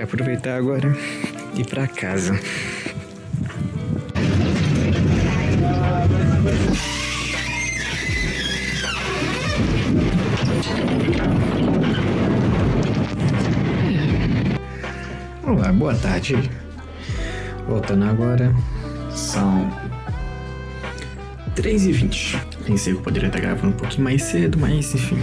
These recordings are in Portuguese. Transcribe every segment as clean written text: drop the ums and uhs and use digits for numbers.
aproveitar agora e ir pra casa. Olá, boa tarde. Voltando agora, são 3h20. Pensei que eu poderia estar gravando um pouquinho mais cedo, mas enfim.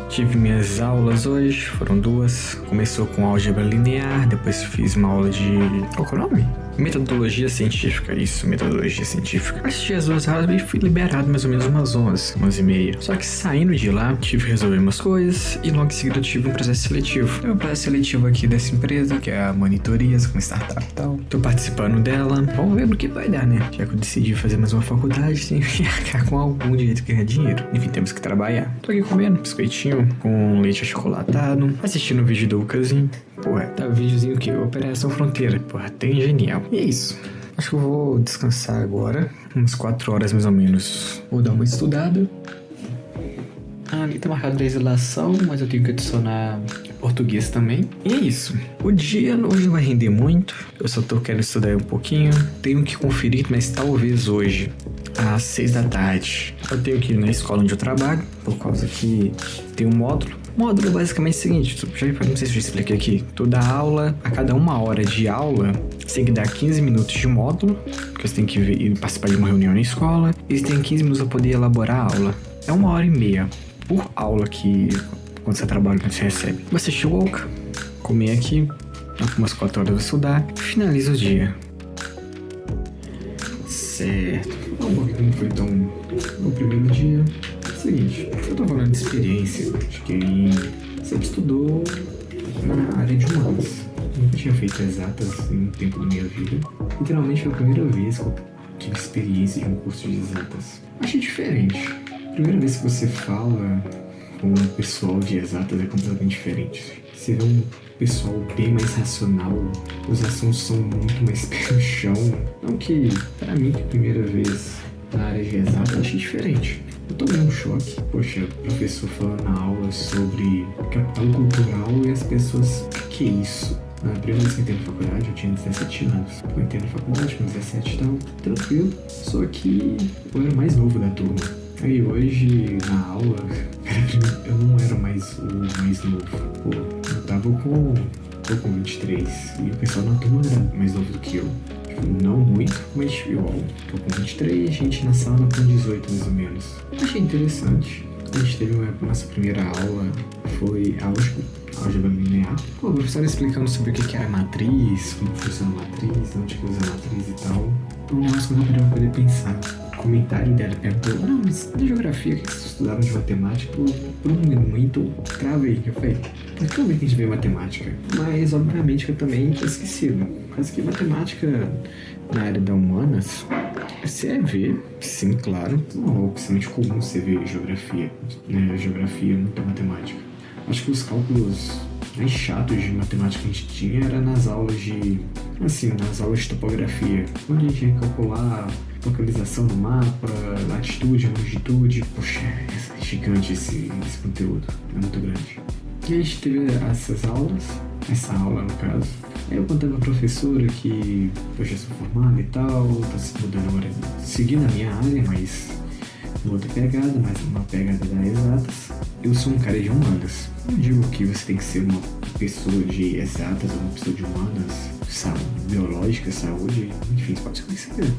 Tive minhas aulas hoje, foram 2. Começou com álgebra linear, depois fiz uma aula de... Qual que é o nome? Metodologia científica, isso, metodologia científica. Assisti as 2 aulas e fui liberado mais ou menos umas 11h30. Só que saindo de lá, tive que resolver umas coisas e logo em seguida eu tive um processo seletivo. Tem um processo seletivo aqui dessa empresa, que é a Monitorias, com startup e tal. Tô participando dela, vamos ver no que vai dar, né? Já que eu decidi fazer mais uma faculdade, tem que arcar com algum jeito de ganhar dinheiro. Enfim, temos que trabalhar. Tô aqui comendo biscoitinho com leite achocolatado, assistindo o vídeo do Lucasinho. Porra, tá o videozinho que Operação Fronteira. Porra, tem genial. E é isso. Acho que eu vou descansar agora. Umas 4 horas mais ou menos. Vou dar uma estudada. Ali tá marcado legislação, mas eu tenho que adicionar português também. E é isso. O dia hoje não vai render muito. Eu só tô querendo estudar um pouquinho. Tenho que conferir, mas talvez hoje, às 6 da tarde, eu tenho que ir na escola onde eu trabalho, por causa que tem um módulo. O módulo é basicamente o seguinte, não sei se eu já expliquei aqui. Toda aula, a cada 1 hora de aula, você tem que dar 15 minutos de módulo, porque você tem que ir participar de uma reunião na escola, e você tem 15 minutos para poder elaborar a aula. É 1h30 por aula que, quando você trabalha, quando você recebe. Vou assistir o Woke, comer aqui, umas 4 horas eu vou estudar, finaliza o dia. Certo. Não foi tão no primeiro dia. É o seguinte, eu tô falando de experiência de quem sempre estudou na área de humanas. Nunca tinha feito exatas em um tempo da minha vida. Literalmente foi a primeira vez que eu tive experiência de um curso de exatas. Achei diferente. Primeira vez que você fala com o pessoal de exatas é completamente diferente. Você vê um pessoal bem mais racional, os assuntos são muito mais pé no chão. Não que, pra mim, que é a primeira vez na área de exatas, eu achei diferente. Eu tomei um choque. Poxa, o professor falando na aula sobre capital cultural e as pessoas, o que é isso? Na primeira vez que eu entrei na faculdade, eu tinha 17 anos. Eu entrei na faculdade com 17 e tal, tranquilo. Só que eu era o mais novo da turma. Aí hoje, na aula, eu não era mais o mais novo. Pô, eu tava com 23 e o pessoal na turma era mais novo do que eu. Tipo, não muito, mas igual. Tô com 23, gente na sala com 18 mais ou menos. Achei interessante. A gente teve nossa primeira aula, foi álgebra linear. Pô, a professora explicando sobre o que era matriz, como funciona a matriz, onde que usa a matriz e tal. Um negócio que eu não parei pra poder pensar. O comentário dela perguntou, não, mas na geografia, o que vocês estudaram de matemática? Por um momento eu travei, eu falei, mas como é que a gente vê matemática? Mas obviamente eu também tinha esquecido. Mas que matemática na área da humanas, você vê, sim, claro, não é extremamente comum você ver geografia, né? Geografia, muita matemática. Acho que os cálculos mais chatos de matemática que a gente tinha era nas aulas de topografia, onde a gente ia calcular localização do mapa, latitude, longitude. Poxa, é gigante esse conteúdo, é muito grande. E a gente teve essa aula no caso. Aí eu contei pra professora que, poxa, eu sou formado e tal, tô se mudando agora, seguindo a minha área, mas outra pegada, mas uma pegada da exatas. Eu sou um cara de humanas. Não digo que você tem que ser uma pessoa de exatas ou uma pessoa de humanas, biológica, saúde, enfim, pode ser o que você quiser.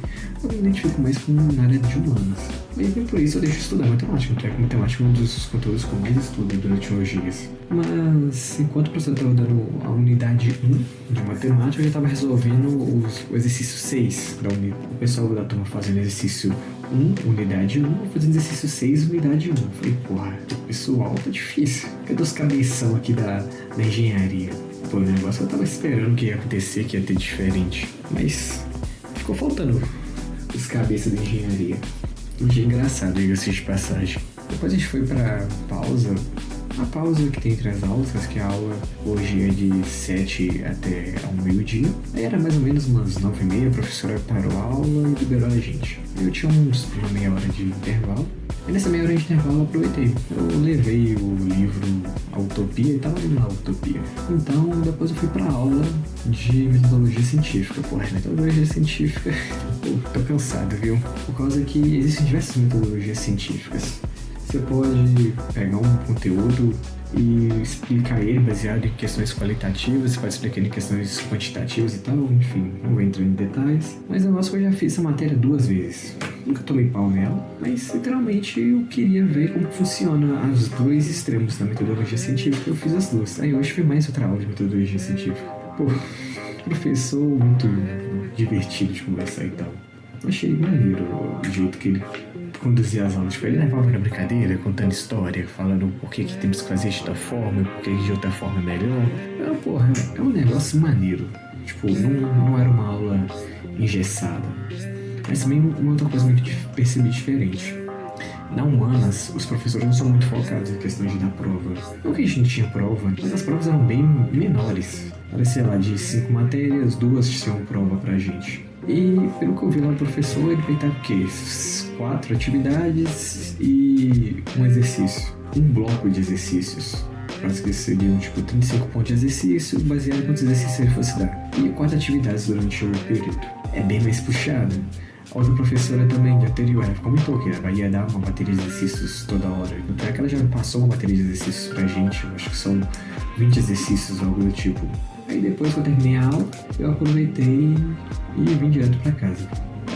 Eu me identifico mais com na área de humanas. Mas nem por isso eu deixo de estudar matemática. Então, matemática é um dos conteúdos que eu mais estudo durante os dias. Mas, enquanto o professor estava dando a unidade 1 de matemática, eu já estava resolvendo o exercício 6 da unidade. O pessoal da turma fazendo exercício 1, unidade 1, fazendo exercício 6, unidade 1. Eu falei, porra, o pessoal tá difícil. Cadê os cabeção aqui da engenharia? Pô, o negócio eu tava esperando que ia acontecer, que ia ter diferente. Mas ficou faltando os cabeças da engenharia. Um dia engraçado, diga-se de passagem. Depois a gente foi pra pausa a pausa que tem entre as aulas, que a aula hoje é de 7 até ao meio-dia. Aí era mais ou menos umas 9h30, a professora parou a aula e liberou a gente. Eu tinha uma meia hora de intervalo. E nessa meia hora de intervalo eu aproveitei. Eu levei o livro A Utopia e tava lendo lá a Utopia. Então depois eu fui pra aula de metodologia científica. Porra, metodologia científica, eu tô cansado, viu? Por causa que existem diversas metodologias científicas. Você pode pegar um conteúdo e explicar ele baseado em questões qualitativas, você pode explicar em questões quantitativas e tal, enfim, não vou entrar em detalhes. Mas eu acho que eu já fiz essa matéria 2 vezes. Nunca tomei pau nela, mas literalmente eu queria ver como funciona os dois extremos da metodologia científica. Eu fiz as duas. Aí hoje foi mais outra aula de metodologia científica. Pô, professor muito divertido de conversar e tal. Achei maneiro o jeito que ele conduzia as aulas. Tipo, ele levava na brincadeira, contando história, falando por que temos que fazer de outra forma, por que de outra forma é melhor. Porra, é um negócio maneiro. Tipo, não era uma aula engessada. Mas também uma outra coisa que eu percebi diferente. Na Humanas, os professores não são muito focados em questão de dar prova. Não que a gente tinha prova, mas as provas eram bem menores. Era, sei lá, de 5 matérias, 2 tinham prova pra gente. E pelo que eu vi lá do professor, ele feitava o quê? 4 atividades e um exercício. Um bloco de exercícios. Quase que seriam tipo 35 pontos de exercício, baseado em quantos exercícios ele fosse dar. E 4 atividades durante o período. É bem mais puxado. A outra professora também, de anterior, ela comentou que ela ia dar uma bateria de exercícios toda hora. Então é que ela já passou uma bateria de exercícios pra gente, eu acho que são 20 exercícios ou algo do tipo. Aí depois que eu terminei a aula, eu aproveitei e vim direto pra casa.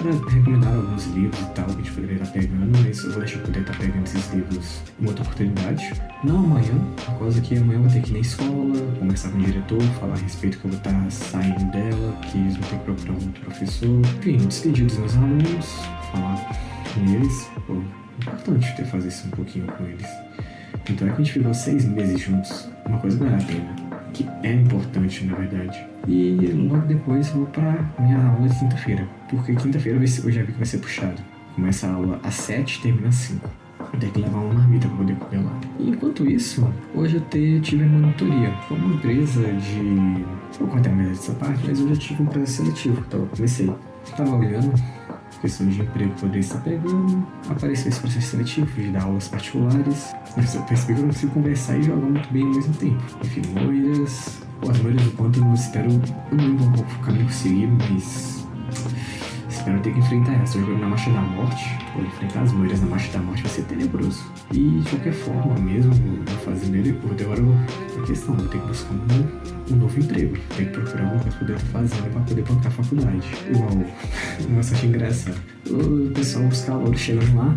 Ela recomendaram alguns livros e tal que a gente poderia estar pegando, mas eu vou deixar eu poder estar pegando esses livros em outra oportunidade. Não amanhã, por causa que amanhã eu vou ter que ir na escola, conversar com o diretor, falar a respeito que eu vou estar saindo dela, que eles vão ter que procurar um outro professor. Enfim, despedir dos meus alunos, falar com eles. Pô, importante ter fazer isso um pouquinho com eles. Então é que a gente ficou 6 meses juntos, uma coisa não era a pena. Que é importante, na verdade. E logo depois eu vou pra minha aula de quinta-feira. Porque quinta-feira eu já vi que vai ser puxado. Começa a aula às 7 e termina às 5. Eu tenho que levar uma marmita pra poder comer lá. E enquanto isso, hoje eu tive a monitoria. Foi uma empresa de... Vou contar mais dessa parte, mas eu já tive um processo seletivo. Então eu comecei. Tava olhando questão de emprego que poderia estar pegando. Apareceu esse processo seletivo de dar aulas particulares. Mas eu percebi que eu não consigo conversar e jogar muito bem ao mesmo tempo. Enfim, loiras. As loiras do ponto eu espero. Eu não lembro qual o caminho que seguir, mas espero ter que enfrentar essa. Eu jogo na Marcha da Morte. Ou enfrentar as loiras na Marcha da Morte vai ser tenebroso. E de qualquer forma, mesmo eu fazendo ele, agora a questão, eu tenho que buscar um novo emprego. Tenho que procurar alguma coisa pra poder estar fazendo pra poder bancar a faculdade. Igual, nossa, achei engraçado. O pessoal, os calouros chegando lá,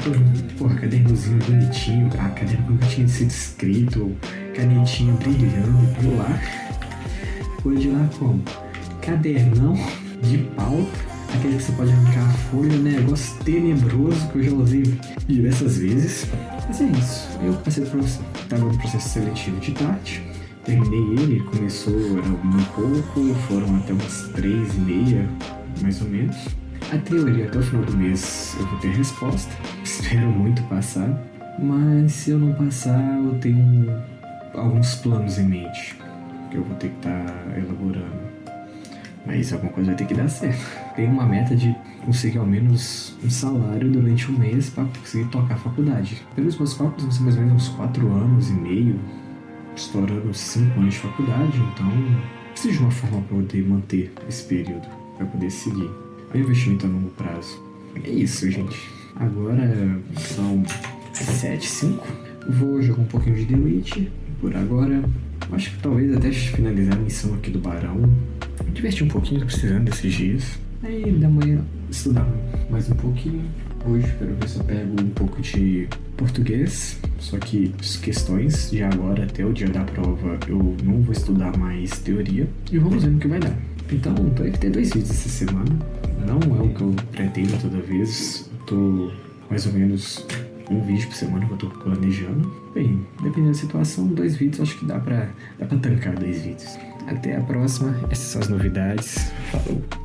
porra, cadernozinho bonitinho, a caderno que nunca tinha sido escrito, canetinha brilhando, por lá. Foi de lá como? Cadernão de pauta. Aquele que você pode arrancar a folha, né? Negócio tenebroso que eu já usei diversas vezes. Mas é isso. Eu passei tava no processo seletivo de tarde. Terminei ele começou, era um pouco, foram até umas 3h30, mais ou menos. A teoria, até o final do mês eu vou ter resposta. Espero muito passar. Mas se eu não passar, eu tenho alguns planos em mente que eu vou ter que estar elaborando. Mas alguma coisa vai ter que dar certo. Tenho uma meta de conseguir ao menos um salário durante um mês para conseguir tocar a faculdade. Pelos meus cálculos, vão ser mais ou menos uns 4 anos e meio, estourando 5 anos de faculdade, então preciso de uma forma para poder manter esse período, para poder seguir. É um investimento a longo prazo. É isso, gente. Agora são 7h05. Vou jogar um pouquinho de The Witch por agora. Acho que talvez até finalizar a missão aqui do Barão. Me divertir um pouquinho, tô precisando desses dias. Aí da manhã estudar mais um pouquinho. Hoje quero ver se eu pego um pouco de português. Só que as questões de agora até o dia da prova eu não vou estudar mais teoria. E vamos ver no que vai dar. Então, deve ter 2 vídeos essa semana. Não é o que eu pretendo toda vez. Eu tô mais ou menos um vídeo por semana que eu tô planejando. Bem, dependendo da situação, 2 vídeos acho que dá pra tancar 2 vídeos. Até a próxima. Essas são as novidades. Falou!